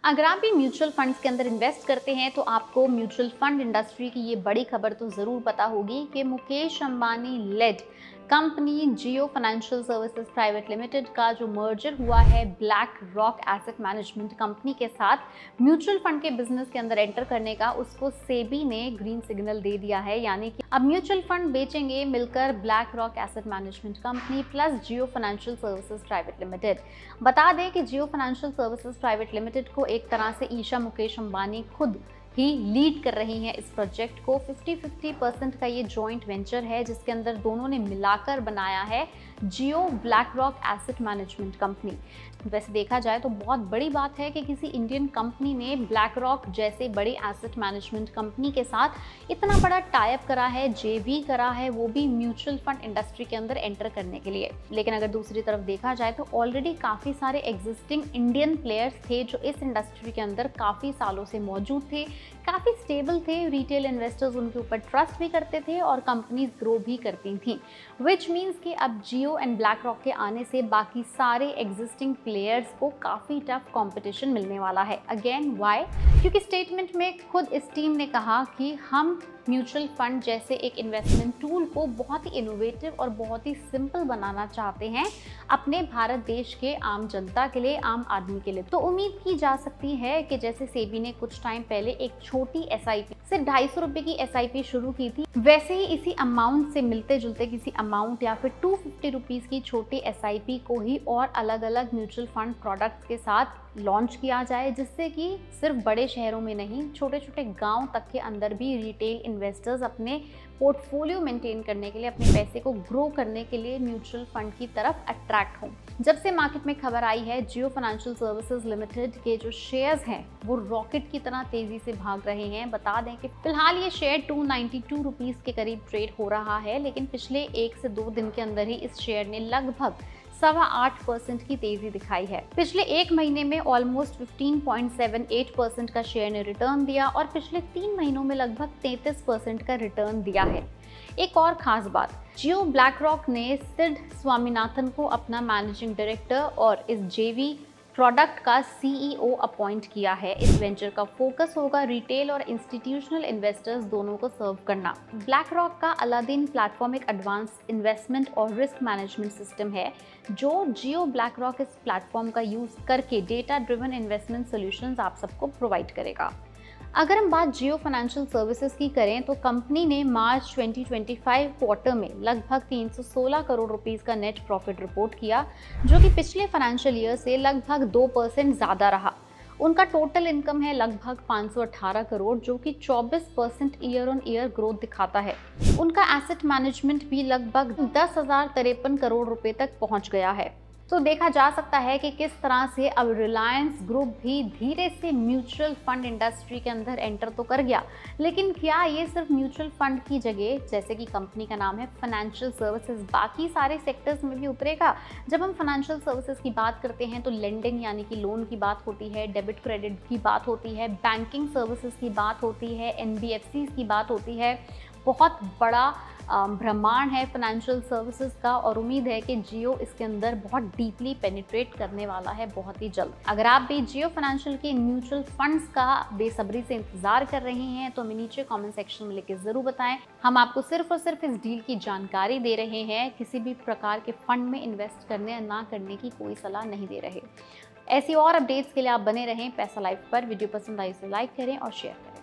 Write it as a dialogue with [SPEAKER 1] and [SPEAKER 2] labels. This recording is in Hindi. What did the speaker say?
[SPEAKER 1] अगर आप भी म्यूचुअल फंड्स के अंदर इन्वेस्ट करते हैं तो आपको म्यूचुअल फंड इंडस्ट्री की ये बड़ी खबर तो ज़रूर पता होगी कि मुकेश अंबानी लेड कंपनी जियो फाइनेंशियल सर्विसेज प्राइवेट लिमिटेड का जो मर्जर हुआ है black rock asset management company के साथ म्यूचुअल फंड के बिजनेस के अंदर एंटर करने का, उसको सेबी ने ग्रीन सिग्नल दे दिया है। यानी कि अब म्यूचुअल फंड बेचेंगे मिलकर BlackRock asset management company plus Jio financial services private limited. बता दें कि Jio financial services private limited को एक तरह से ईशा मुकेश अंबानी खुद ही लीड कर रही हैं। इस प्रोजेक्ट को 50-50% का ये जॉइंट वेंचर है जिसके अंदर दोनों ने मिलाकर बनाया है Jio BlackRock asset management company. वैसे देखा जाए तो बहुत बड़ी बात है कि किसी इंडियन कंपनी ने ब्लैक रॉक जैसे बड़ी एसेट मैनेजमेंट कंपनी के साथ इतना बड़ा टाई अप करा है, जेवी करा है, वो भी म्यूचुअल फंड इंडस्ट्री के अंदर एंटर करने के लिए। लेकिन अगर दूसरी तरफ देखा जाए तो ऑलरेडी काफ़ी सारे एग्जिस्टिंग इंडियन प्लेयर्स थे जो इस इंडस्ट्री के अंदर काफ़ी सालों से मौजूद थे, काफ़ी स्टेबल थे, रिटेल इन्वेस्टर्स उनके ऊपर ट्रस्ट भी करते थे और कंपनीज ग्रो भी करती थी। विच मीन्स कि अब जियो एंड ब्लैक रॉक के आने से बाकी सारे एग्जिस्टिंग प्लेयर्स को काफ़ी टफ कंपटीशन मिलने वाला है। Again why? क्योंकि स्टेटमेंट में खुद इस टीम ने कहा कि हम म्यूचुअल फंड जैसे एक इन्वेस्टमेंट टूल को बहुत ही इनोवेटिव और बहुत ही सिंपल बनाना चाहते हैं अपने भारत देश के आम जनता के लिए, आम आदमी के लिए। तो उम्मीद की जा सकती है कि जैसे सेबी ने कुछ टाइम पहले एक छोटी एसआईपी सिर्फ 250 रुपए की एसआईपी शुरू की थी, वैसे ही इसी अमाउंट से मिलते जुलते किसी अमाउंट या फिर 250 रुपीज़ की छोटी एसआईपी को ही और अलग अलग म्यूचुअल फंड प्रोडक्ट्स के साथ लॉन्च किया जाए, जिससे कि सिर्फ बड़े शहरों में नहीं, छोटे छोटे गांव तक के अंदर भी रिटेल इन्वेस्टर्स अपने पोर्टफोलियो मेंटेन करने के लिए, अपने पैसे को ग्रो करने के लिए म्यूचुअल फंड की तरफ अट्रैक्ट हों। जब से मार्केट में खबर आई है जियो फाइनेंशियल सर्विसेज लिमिटेड के जो शेयर्स हैं वो रॉकेट की तरह तेजी से भाग रहे हैं। बता दें कि फिलहाल ये शेयर 292 रुपीज़ के करीब ट्रेड हो रहा है, लेकिन पिछले 1 से 2 दिन के अंदर ही इस शेयर ने लगभग 8.25% की तेजी दिखाई है। पिछले 1 महीने में ऑलमोस्ट 15.78% का शेयर ने रिटर्न दिया और पिछले 3 महीनों में लगभग 33% का रिटर्न दिया है। एक और खास बात, जियो ब्लैक रॉक ने सिड स्वामीनाथन को अपना मैनेजिंग डायरेक्टर और इस जेवी प्रोडक्ट का सीईओ अपॉइंट किया है। इस वेंचर का फोकस होगा रिटेल और इंस्टीट्यूशनल इन्वेस्टर्स दोनों को सर्व करना। ब्लैक रॉक का अलादीन प्लेटफॉर्म एक एडवांस इन्वेस्टमेंट और रिस्क मैनेजमेंट सिस्टम है जो जियो ब्लैक रॉक इस प्लेटफॉर्म का यूज करके डेटा ड्रिवन इन्वेस्टमेंट सॉल्यूशंस आप सबको प्रोवाइड करेगा। अगर हम बात जियो फाइनेंशियल सर्विसेज की करें तो कंपनी ने मार्च 2025 क्वार्टर में लगभग 316 करोड़ रुपीस का नेट प्रॉफिट रिपोर्ट किया, जो कि पिछले फाइनेंशियल ईयर से लगभग 2% ज़्यादा रहा। उनका टोटल इनकम है लगभग 518 करोड़, जो कि 24% ईयर ऑन ईयर ग्रोथ दिखाता है। उनका एसेट मैनेजमेंट भी लगभग 10,053 करोड़ रुपए तक पहुंच गया है। तो देखा जा सकता है कि किस तरह से अब रिलायंस ग्रुप भी धीरे से म्यूचुअल फंड इंडस्ट्री के अंदर एंटर तो कर गया, लेकिन क्या ये सिर्फ म्यूचुअल फंड की जगह, जैसे कि कंपनी का नाम है फाइनेंशियल सर्विसेज, बाकी सारे सेक्टर्स में भी उतरेगा? जब हम फाइनेंशियल सर्विसेज की बात करते हैं तो लेंडिंग यानी कि लोन की बात होती है, डेबिट क्रेडिट की बात होती है, बैंकिंग सर्विसेज की बात होती है, एनबीएफसीज की बात होती है। बहुत बड़ा ब्रह्मांड है फाइनेंशियल सर्विसेज का और उम्मीद है कि जियो इसके अंदर बहुत डीपली पेनिट्रेट करने वाला है बहुत ही जल्द। अगर आप भी जियो फाइनेंशियल के म्यूचुअल फंड्स का बेसब्री से इंतजार कर रहे हैं तो हमें नीचे कमेंट सेक्शन में लिख के जरूर बताएं। हम आपको सिर्फ और सिर्फ इस डील की जानकारी दे रहे हैं, किसी भी प्रकार के फंड में इन्वेस्ट करने या ना करने की कोई सलाह नहीं दे रहे। ऐसी और अपडेट्स के लिए आप बने रहें पैसा लाइव पर। वीडियो पसंद आई तो लाइक करें और शेयर करें।